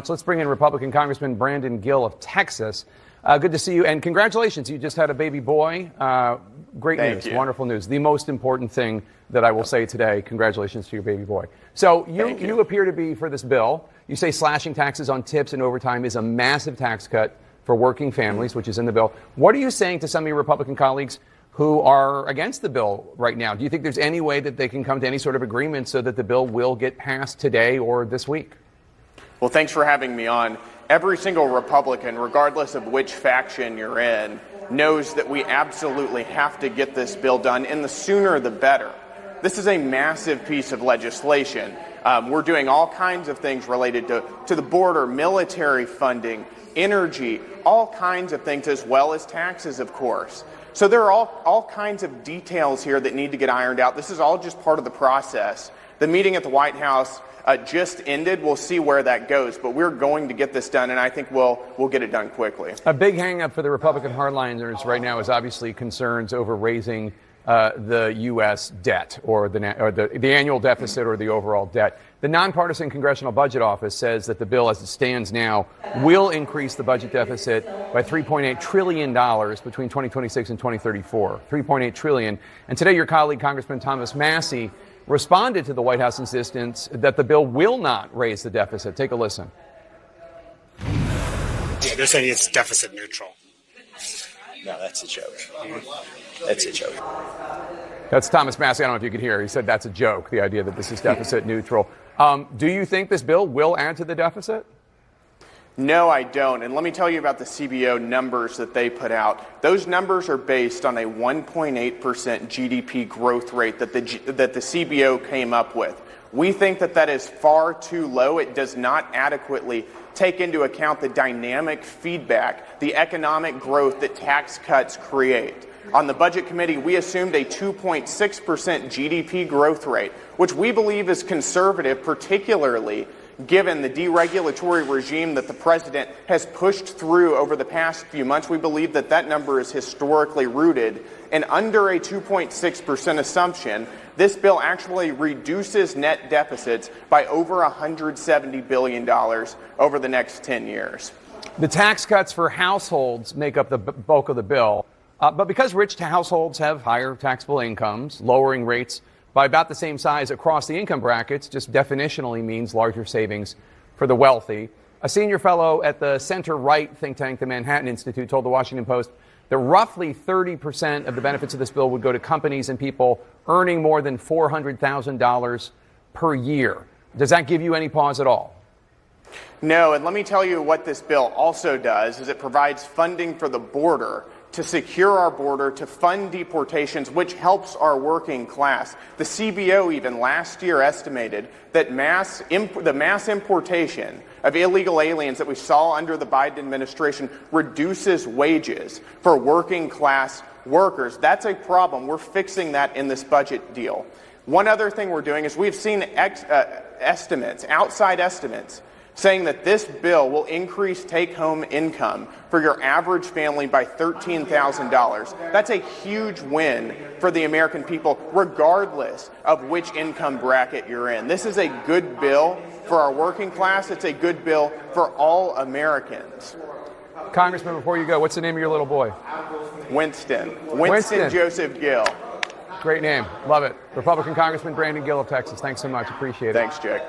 Let's bring in Republican Congressman Brandon Gill of Texas. Good to see you, and congratulations. You just had a baby boy. Great news, wonderful news. The most important thing that I will say today, congratulations to your baby boy. So you appear to be for this bill. You say slashing taxes on tips and overtime is a massive tax cut for working families, which is in the bill. What are you saying to some of your Republican colleagues who are against the bill right now? Do you think there's any way that they can come to any sort of agreement so that the bill will get passed today or this week? Well, thanks for having me on. Every single Republican, regardless of which faction you're in, knows that we absolutely have to get this bill done, and the sooner the better. This is a massive piece of legislation. We're doing all kinds of things related to the border, military funding, energy, all kinds of things, as well as taxes, of course. So there are all kinds of details here that need to get ironed out. This is all just part of the process. The meeting at the White House just ended. We'll see where that goes, but we're going to get this done, and I think we'll get it done quickly. A big hang-up for the Republican hardliners right now is obviously concerns over raising the U.S. debt or the annual deficit or the overall debt. The Nonpartisan Congressional Budget Office says that the bill, as it stands now, will increase the budget deficit by $3.8 trillion between 2026 and 2034. $3.8 trillion. And today, your colleague, Congressman Thomas Massie, responded to the White House insistence that the bill will not raise the deficit. Take a listen. Yeah, they're saying it's deficit neutral. No, that's a joke. That's a joke. That's Thomas Massie. I don't know if you could hear. He said that's a joke, the idea that this is deficit neutral. Do you think this bill will add to the deficit? No, I don't. And let me tell you about the CBO numbers that they put out. Those numbers are based on a 1.8% GDP growth rate that the CBO came up with. We think that is far too low. It does not adequately take into account the dynamic feedback, the economic growth that tax cuts create. On the Budget Committee, we assumed a 2.6% GDP growth rate, which we believe is conservative, particularly given the deregulatory regime that the president has pushed through over the past few months. We believe that number is historically rooted. And under a 2.6% assumption, this bill actually reduces net deficits by over $170 billion over the next 10 years. The tax cuts for households make up the bulk of the bill. But because rich households have higher taxable incomes, lowering rates by about the same size across the income brackets just definitionally means larger savings for the wealthy. A senior fellow at the center-right think tank, the Manhattan Institute, told the Washington Post that roughly 30% of the benefits of this bill would go to companies and people earning more than $400,000 per year. Does that give you any pause at all? No, and let me tell you what this bill also does is it provides funding for the border to secure our border, to fund deportations, which helps our working class. The CBO even last year estimated that the mass importation of illegal aliens that we saw under the Biden administration reduces wages for working class workers. That's a problem. We're fixing that in this budget deal. One other thing we're doing is we've seen outside estimates, saying that this bill will increase take-home income for your average family by $13,000. That's a huge win for the American people, regardless of which income bracket you're in. This is a good bill for our working class. It's a good bill for all Americans. Congressman, before you go, what's the name of your little boy? Winston Joseph Gill. Great name. Love it. Republican Congressman Brandon Gill of Texas. Thanks so much. Appreciate it. Thanks, Jake.